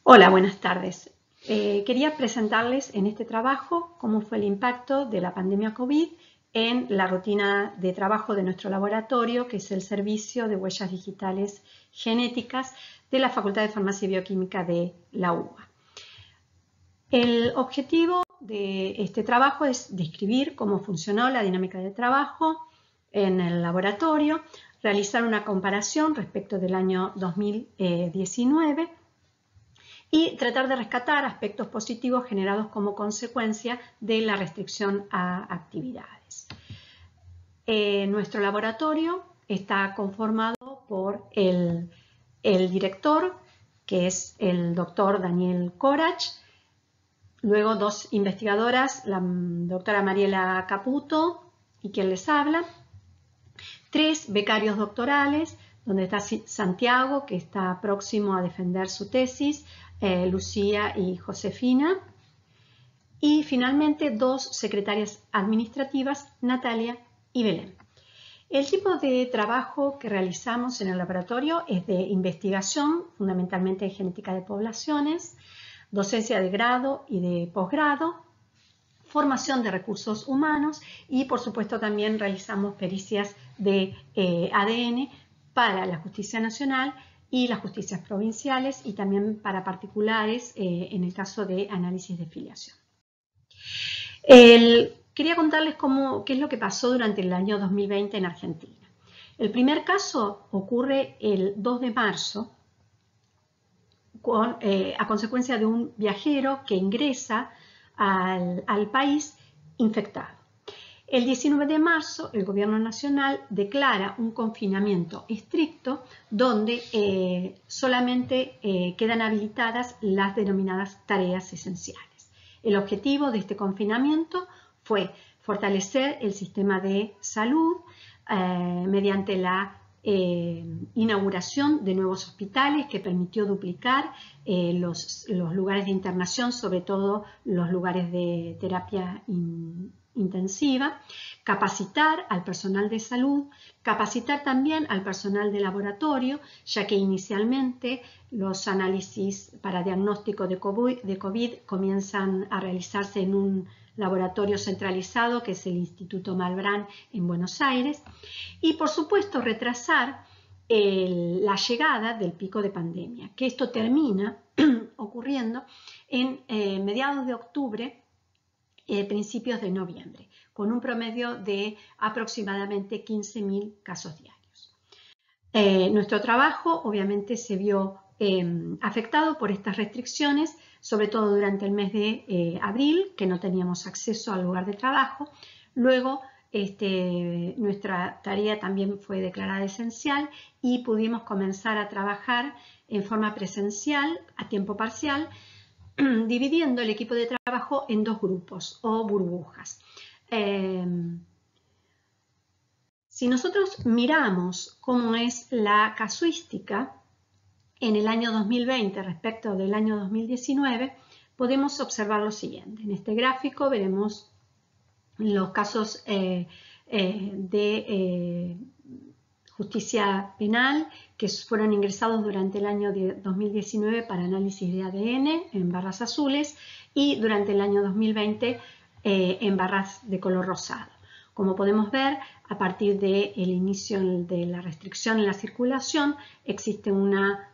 Hola, buenas tardes. Quería presentarles en este trabajo cómo fue el impacto de la pandemia COVID en la rutina de trabajo de nuestro laboratorio, que es el Servicio de Huellas Digitales Genéticas de la Facultad de Farmacia y Bioquímica de la UBA. El objetivo de este trabajo es describir cómo funcionó la dinámica de trabajo en el laboratorio, realizar una comparación respecto del año 2019 y tratar de rescatar aspectos positivos generados como consecuencia de la restricción a actividades. Nuestro laboratorio está conformado por el director, que es el doctor Daniel Corach, luego dos investigadoras, la doctora Mariela Caputo y quien les habla, tres becarios doctorales, donde está Santiago, que está próximo a defender su tesis, Lucía y Josefina, y finalmente dos secretarias administrativas, Natalia y Belén. El tipo de trabajo que realizamos en el laboratorio es de investigación, fundamentalmente en genética de poblaciones, docencia de grado y de posgrado, formación de recursos humanos y, por supuesto, también realizamos pericias de ADN para la justicia nacional y las justicias provinciales y también para particulares en el caso de análisis de filiación. Quería contarles qué es lo que pasó durante el año 2020 en Argentina. El primer caso ocurre el 2 de marzo a consecuencia de un viajero que ingresa al país infectado. El 19 de marzo, el Gobierno Nacional declara un confinamiento estricto donde solamente quedan habilitadas las denominadas tareas esenciales. El objetivo de este confinamiento fue fortalecer el sistema de salud mediante la inauguración de nuevos hospitales que permitió duplicar los lugares de internación, sobre todo los lugares de terapia intensiva, capacitar al personal de salud, capacitar también al personal de laboratorio, ya que inicialmente los análisis para diagnóstico de COVID comienzan a realizarse en un laboratorio centralizado que es el Instituto Malbrán en Buenos Aires, y por supuesto retrasar la llegada del pico de pandemia, que esto termina ocurriendo en mediados de octubre, principios de noviembre, con un promedio de aproximadamente 15.000 casos diarios. Nuestro trabajo obviamente se vio afectado por estas restricciones, sobre todo durante el mes de abril, que no teníamos acceso al lugar de trabajo. Luego nuestra tarea también fue declarada esencial y pudimos comenzar a trabajar en forma presencial a tiempo parcial, dividiendo el equipo de trabajo en dos grupos o burbujas. Si nosotros miramos cómo es la casuística en el año 2020 respecto del año 2019, podemos observar lo siguiente. En este gráfico veremos los casos de justicia penal que fueron ingresados durante el año 2019 para análisis de ADN en barras azules y durante el año 2020 en barras de color rosado. Como podemos ver, a partir del inicio de la restricción en la circulación existe una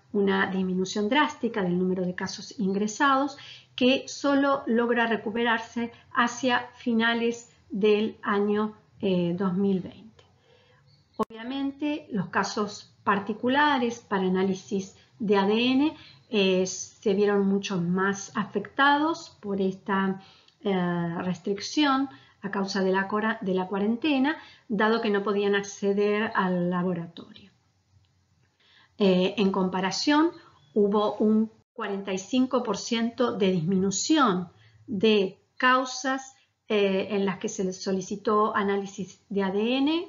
disminución drástica del número de casos ingresados que solo logra recuperarse hacia finales del año 2020. Obviamente, los casos particulares para análisis de ADN se vieron mucho más afectados por esta restricción a causa de la cuarentena, dado que no podían acceder al laboratorio. En comparación, hubo un 45% de disminución de causas en las que se les solicitó análisis de ADN,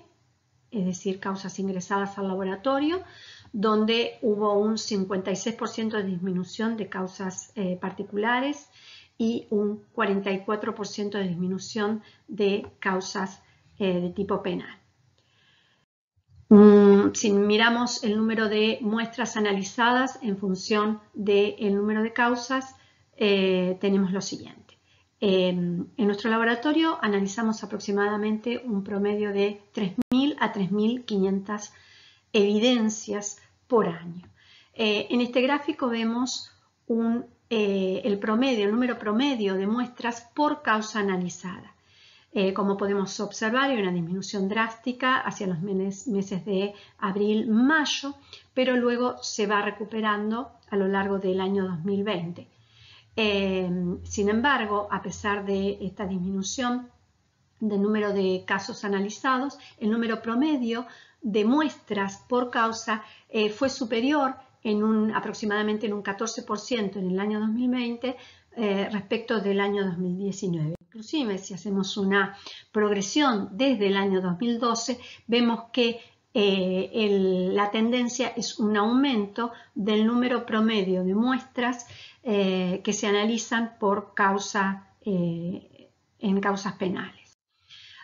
es decir, causas ingresadas al laboratorio, donde hubo un 56% de disminución de causas particulares y un 44% de disminución de causas de tipo penal. Si miramos el número de muestras analizadas en función del número de causas, tenemos lo siguiente. En nuestro laboratorio analizamos aproximadamente un promedio de 3.000 a 3.500 evidencias por año. En este gráfico vemos el número promedio de muestras por causa analizada. Como podemos observar, hay una disminución drástica hacia los meses de abril-mayo, pero luego se va recuperando a lo largo del año 2020. Sin embargo, a pesar de esta disminución del número de casos analizados, el número promedio de muestras por causa fue superior aproximadamente en un 14% en el año 2020 respecto del año 2019. Inclusive, si hacemos una progresión desde el año 2012, vemos que la tendencia es un aumento del número promedio de muestras que se analizan por causa, en causas penales.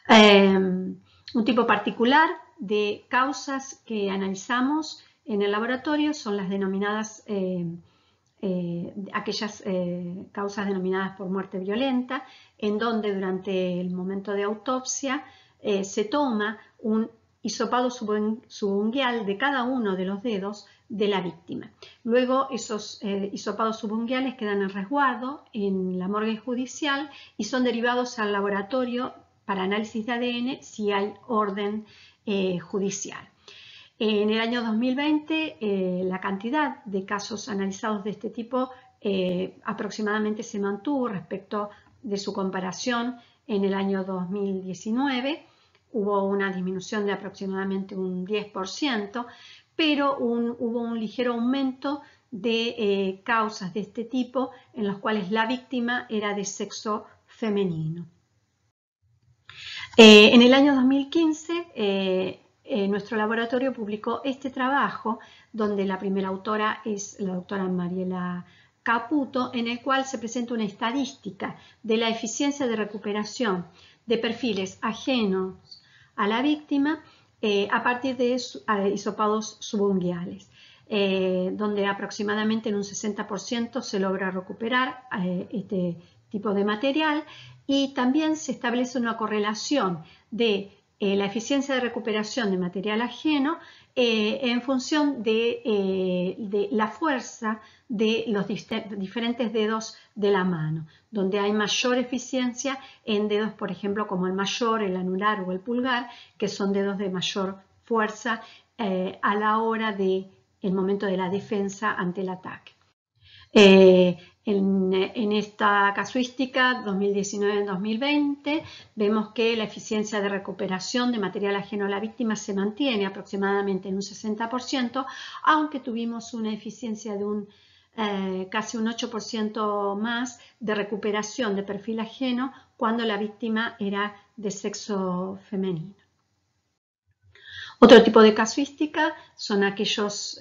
Un tipo particular de causas que analizamos en el laboratorio son las denominadas aquellas causas denominadas por muerte violenta, en donde durante el momento de autopsia se toma un hisopado subunguial de cada uno de los dedos de la víctima. Luego esos hisopados subunguiales quedan en resguardo en la morgue judicial y son derivados al laboratorio para análisis de ADN si hay orden judicial. En el año 2020, la cantidad de casos analizados de este tipo aproximadamente se mantuvo respecto de su comparación en el año 2019. Hubo una disminución de aproximadamente un 10%, pero hubo un ligero aumento de causas de este tipo en los cuales la víctima era de sexo femenino. En el año 2015, nuestro laboratorio publicó este trabajo, donde la primera autora es la doctora Mariela Caputo, en el cual se presenta una estadística de la eficiencia de recuperación de perfiles ajenos a la víctima a partir de hisopados subunguiales, donde aproximadamente en un 60% se logra recuperar este tipo de material, y también se establece una correlación de la eficiencia de recuperación de material ajeno en función de la fuerza de los diferentes dedos de la mano, donde hay mayor eficiencia en dedos, por ejemplo, como el mayor, el anular o el pulgar, que son dedos de mayor fuerza a la hora del momento de la defensa ante el ataque. En esta casuística 2019-2020 vemos que la eficiencia de recuperación de material ajeno a la víctima se mantiene aproximadamente en un 60%, aunque tuvimos una eficiencia de casi un 8% más de recuperación de perfil ajeno cuando la víctima era de sexo femenino. Otro tipo de casuística son aquellos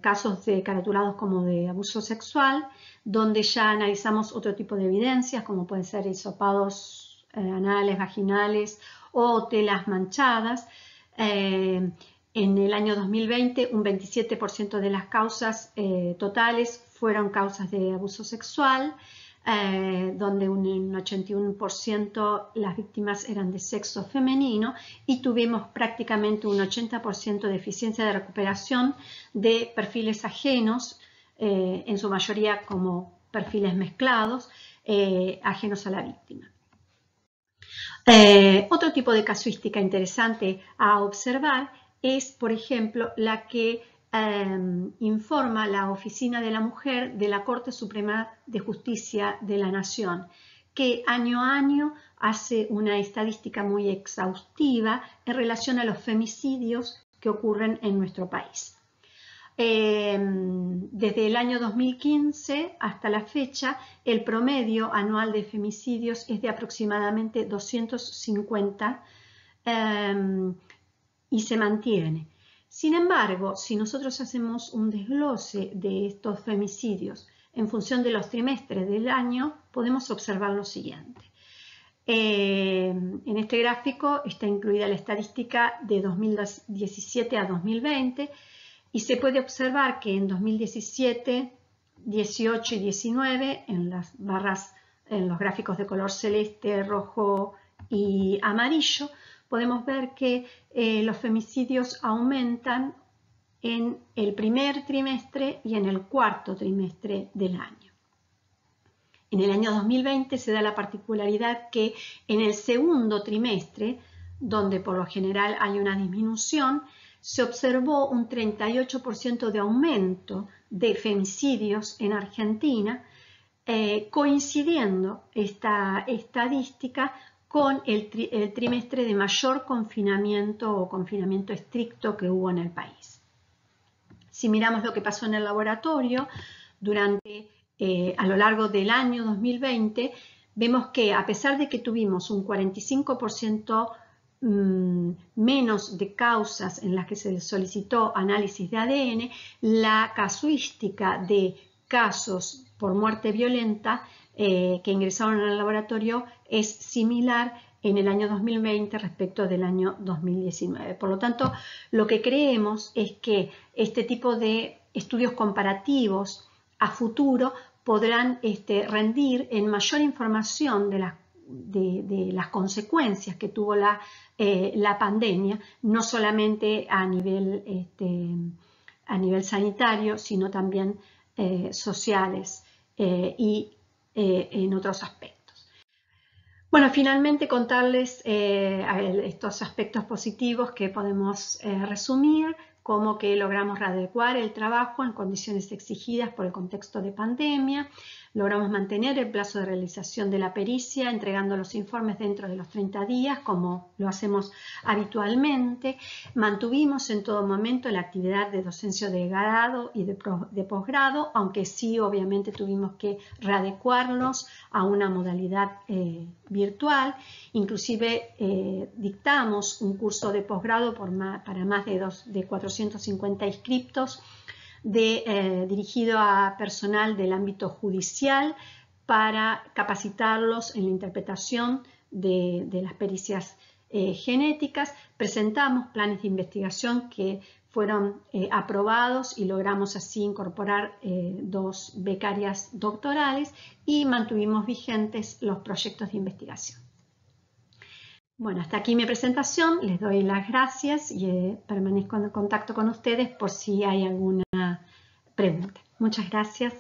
casos caratulados como de abuso sexual, donde ya analizamos otro tipo de evidencias, como pueden ser hisopados anales, vaginales o telas manchadas. En el año 2020, un 27% de las causas totales fueron causas de abuso sexual, donde un 81% las víctimas eran de sexo femenino, y tuvimos prácticamente un 80% de eficiencia de recuperación de perfiles ajenos, en su mayoría como perfiles mezclados, ajenos a la víctima. Otro tipo de casuística interesante a observar es, por ejemplo, la que informa la Oficina de la Mujer de la Corte Suprema de Justicia de la Nación, que año a año hace una estadística muy exhaustiva en relación a los femicidios que ocurren en nuestro país. Desde el año 2015 hasta la fecha, el promedio anual de femicidios es de aproximadamente 250 y se mantiene. Sin embargo, si nosotros hacemos un desglose de estos femicidios en función de los trimestres del año, podemos observar lo siguiente. En este gráfico está incluida la estadística de 2017 a 2020 y se puede observar que en 2017, 18 y 19, en las barras, en los gráficos de color celeste, rojo y amarillo, podemos ver que los femicidios aumentan en el primer trimestre y en el cuarto trimestre del año. En el año 2020 se da la particularidad que en el segundo trimestre, donde por lo general hay una disminución, se observó un 38% de aumento de femicidios en Argentina, coincidiendo esta estadística con el trimestre de mayor confinamiento o confinamiento estricto que hubo en el país. Si miramos lo que pasó en el laboratorio a lo largo del año 2020, vemos que a pesar de que tuvimos un 45% menos de causas en las que se solicitó análisis de ADN, la casuística de casos por muerte violenta que ingresaron al laboratorio es similar en el año 2020 respecto del año 2019. Por lo tanto, lo que creemos es que este tipo de estudios comparativos a futuro podrán rendir en mayor información de las consecuencias que tuvo la pandemia, no solamente a nivel sanitario, sino también sociales y en otros aspectos. Bueno, finalmente contarles estos aspectos positivos que podemos resumir, como que logramos readecuar el trabajo en condiciones exigidas por el contexto de pandemia, logramos mantener el plazo de realización de la pericia, entregando los informes dentro de los 30 días, como lo hacemos habitualmente, mantuvimos en todo momento la actividad de docencia de grado y de posgrado, aunque sí obviamente tuvimos que readecuarnos a una modalidad virtual, inclusive dictamos un curso de posgrado para más de 450 inscriptos, dirigido a personal del ámbito judicial para capacitarlos en la interpretación de las pericias genéticas. Presentamos planes de investigación que fueron aprobados y logramos así incorporar 2 becarias doctorales y mantuvimos vigentes los proyectos de investigación. Bueno, hasta aquí mi presentación, les doy las gracias y permanezco en contacto con ustedes por si hay alguna pregunta. Muchas gracias.